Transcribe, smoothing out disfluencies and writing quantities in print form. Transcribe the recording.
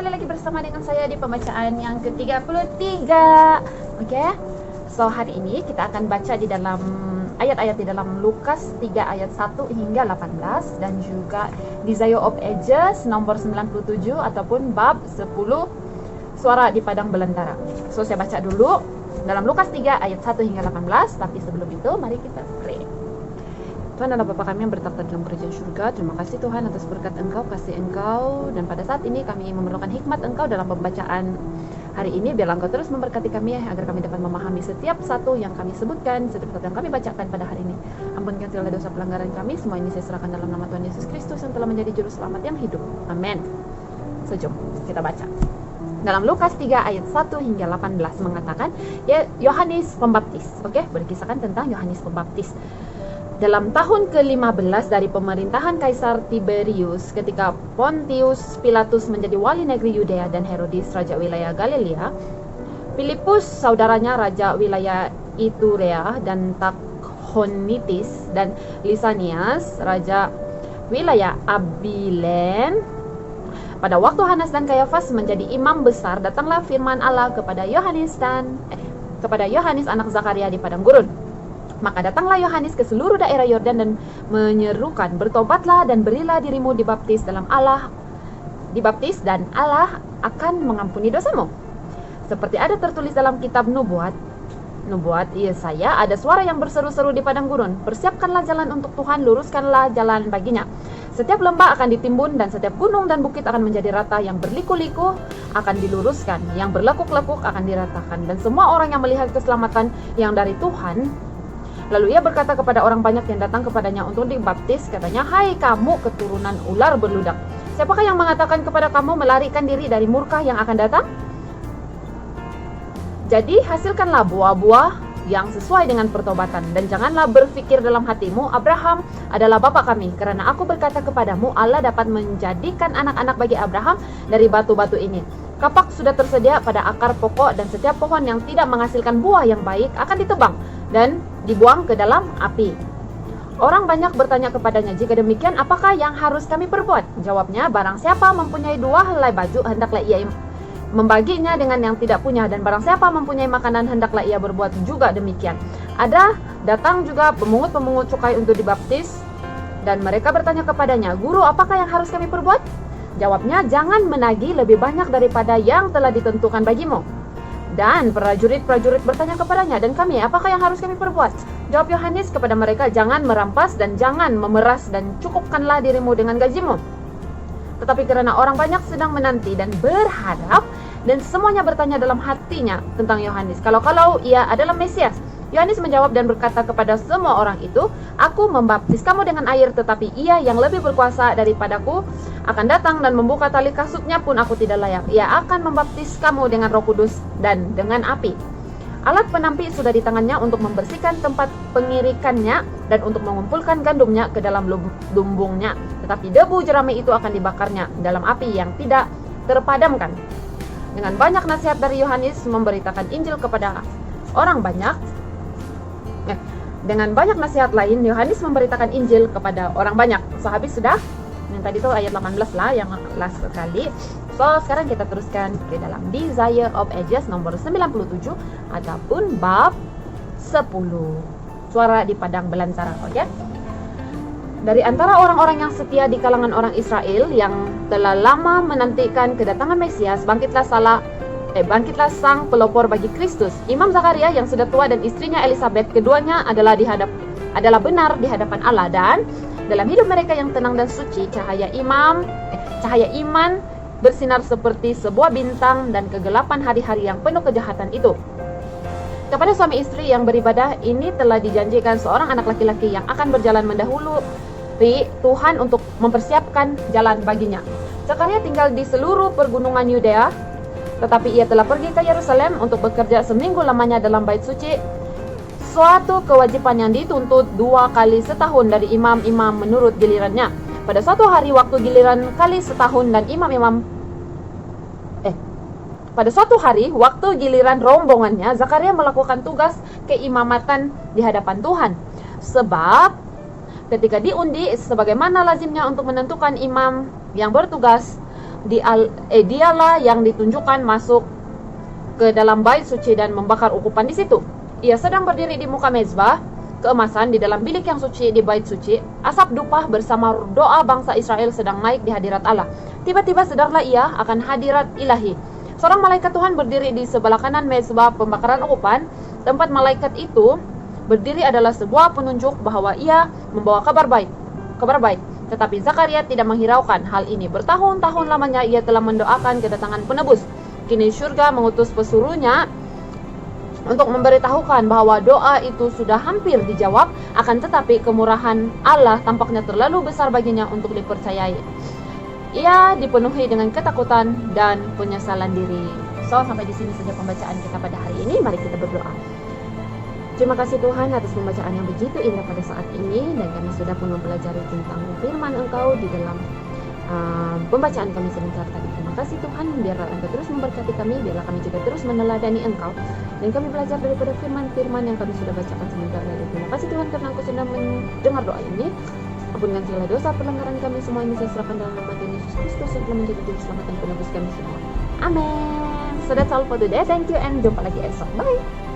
kembali lagi bersama dengan saya di pembacaan yang ke-33. Oke. So hari ini kita akan baca di dalam ayat-ayat di dalam Lukas 3 ayat 1 hingga 18 dan juga Desire of Ages nomor 97 ataupun bab 10 suara di padang belantara. So saya baca dulu dalam Lukas 3 ayat 1 hingga 18, tapi sebelum itu mari kita pray. Tuhan adalah Bapa kami yang bertakhta dalam kerajaan surga. Terima kasih Tuhan atas berkat Engkau, kasih Engkau. Dan pada saat ini kami memerlukan hikmat Engkau dalam pembacaan hari ini. Biarlah Engkau terus memberkati kami agar kami dapat memahami setiap satu yang kami sebutkan, setiap satu yang kami bacakan pada hari ini. Ampunkan segala dosa pelanggaran kami. Semua ini saya serahkan dalam nama Tuhan Yesus Kristus yang telah menjadi juru selamat yang hidup. Amin. Sejom kita baca. Dalam Lukas 3 ayat 1 hingga 18 mengatakan Yohanes Pembaptis. Oke, berkisahkan tentang Yohanes Pembaptis. Dalam tahun ke-15 dari pemerintahan Kaisar Tiberius, ketika Pontius Pilatus menjadi wali negeri Yudea dan Herodes raja wilayah Galilea, Filipus saudaranya raja wilayah Iturea dan Takhonitis, dan Lisanias raja wilayah Abilene. Pada waktu Hanas dan Kayafas menjadi imam besar, datanglah firman Allah kepada Yohanes anak Zakaria di padang gurun. Maka datanglah Yohanes ke seluruh daerah Yordan dan menyerukan, bertobatlah dan berilah dirimu dibaptis dan Allah akan mengampuni dosamu. Seperti ada tertulis dalam kitab nubuat Yesaya, ada suara yang berseru-seru di padang gurun, persiapkanlah jalan untuk Tuhan, luruskanlah jalan baginya. Setiap lembah akan ditimbun dan setiap gunung dan bukit akan menjadi rata, yang berliku-liku akan diluruskan, yang berlekuk-lekuk akan diratakan, dan semua orang yang melihat keselamatan yang dari Tuhan. Lalu ia berkata kepada orang banyak yang datang kepadanya untuk dibaptis, katanya, hai kamu keturunan ular berludak, siapakah yang mengatakan kepada kamu melarikan diri dari murka yang akan datang? Jadi hasilkanlah buah-buah yang sesuai dengan pertobatan, dan janganlah berpikir dalam hatimu, Abraham adalah bapa kami, karena aku berkata kepadamu, Allah dapat menjadikan anak-anak bagi Abraham dari batu-batu ini. Kapak sudah tersedia pada akar pokok, dan setiap pohon yang tidak menghasilkan buah yang baik akan ditebang dan dibuang ke dalam api. Orang banyak bertanya kepadanya, jika demikian apakah yang harus kami perbuat? Jawabnya, barang siapa mempunyai 2 helai baju, hendaklah ia membaginya dengan yang tidak punya, dan barang siapa mempunyai makanan, hendaklah ia berbuat juga demikian. Ada datang juga pemungut-pemungut cukai untuk dibaptis, dan mereka bertanya kepadanya, Guru, apakah yang harus kami perbuat? Jawabnya, jangan menagih lebih banyak daripada yang telah ditentukan bagimu. Dan prajurit-prajurit bertanya kepadanya, dan kami, apakah yang harus kami perbuat? Jawab Yohanes kepada mereka, jangan merampas dan jangan memeras, dan cukupkanlah dirimu dengan gajimu. Tetapi karena orang banyak sedang menanti dan berharap, dan semuanya bertanya dalam hatinya tentang Yohanes, kalau ia adalah Mesias. Yohanes menjawab dan berkata kepada semua orang itu, aku membaptis kamu dengan air, tetapi ia yang lebih berkuasa daripadaku akan datang, dan membuka tali kasutnya pun aku tidak layak. Ia akan membaptis kamu dengan Roh Kudus dan dengan api. Alat penampi sudah di tangannya untuk membersihkan tempat pengirikannya dan untuk mengumpulkan gandumnya ke dalam lumbungnya. Tetapi debu jerami itu akan dibakarnya dalam api yang tidak terpadamkan. Dengan banyak nasihat dari Yohanes memberitakan Injil kepada orang banyak. Dengan banyak nasihat lain, Yohanes memberitakan Injil kepada orang banyak. So, habis sudah. Yang tadi itu ayat 18 lah, yang last sekali. So, sekarang kita teruskan ke dalam Desire of Ages nomor 97 ataupun bab 10. Suara di padang belantara, oke? Dari antara orang-orang yang setia di kalangan orang Israel yang telah lama menantikan kedatangan Mesias, bangkitlah sang pelopor bagi Kristus, Imam Zakaria yang sudah tua dan istrinya Elisabeth, keduanya adalah benar di hadapan Allah, dan dalam hidup mereka yang tenang dan suci, cahaya iman bersinar seperti sebuah bintang dan kegelapan hari-hari yang penuh kejahatan itu. Kepada suami istri yang beribadah ini telah dijanjikan seorang anak laki-laki yang akan berjalan mendahului Tuhan untuk mempersiapkan jalan baginya. Zakaria tinggal di seluruh pergunungan Yudea, tetapi ia telah pergi ke Yerusalem untuk bekerja seminggu lamanya dalam bait suci, suatu kewajiban yang dituntut 2 kali setahun dari imam-imam menurut gilirannya. Pada suatu hari waktu giliran kali setahun dan pada suatu hari waktu giliran rombongannya, Zakaria melakukan tugas keimamatan di hadapan Tuhan. Sebab ketika diundi sebagaimana lazimnya untuk menentukan imam yang bertugas, dialah yang ditunjukkan masuk ke dalam bait suci dan membakar ukupan di situ. Ia sedang berdiri di muka mezbah keemasan di dalam bilik yang suci di bait suci. Asap dupa bersama doa bangsa Israel sedang naik di hadirat Allah. Tiba-tiba sadarlah ia akan hadirat ilahi. Seorang malaikat Tuhan berdiri di sebelah kanan mezbah pembakaran ukupan. Tempat malaikat itu berdiri adalah sebuah penunjuk bahwa ia membawa kabar baik. Tetapi Zakaria tidak menghiraukan hal ini. Bertahun-tahun lamanya ia telah mendoakan kedatangan penebus. Kini surga mengutus pesuruhnya untuk memberitahukan bahwa doa itu sudah hampir dijawab. Akan tetapi kemurahan Allah tampaknya terlalu besar baginya untuk dipercayai. Ia dipenuhi dengan ketakutan dan penyesalan diri. So, sampai di sini saja pembacaan kita pada hari ini. Mari kita berdoa. Terima kasih Tuhan atas pembacaan yang begitu indah pada saat ini, dan kami sudah pun mempelajari tentang firman Engkau di dalam pembacaan kami sebentar tadi. Terima kasih Tuhan, biarlah Engkau terus memberkati kami, biarlah kami juga terus meneladani Engkau, dan kami belajar daripada firman-firman yang kami sudah bacakan sebentar tadi. Terima kasih Tuhan karena Engkau sudah mendengar doa ini. Ampunkan segala dosa pelanggaran kami semua ini, saya serahkan dalam nama Tuhan Yesus Kristus yang telah menjadi juru selamat dan penebus kami semua. Amin. So that's all for today. Thank you and jumpa lagi esok. Bye.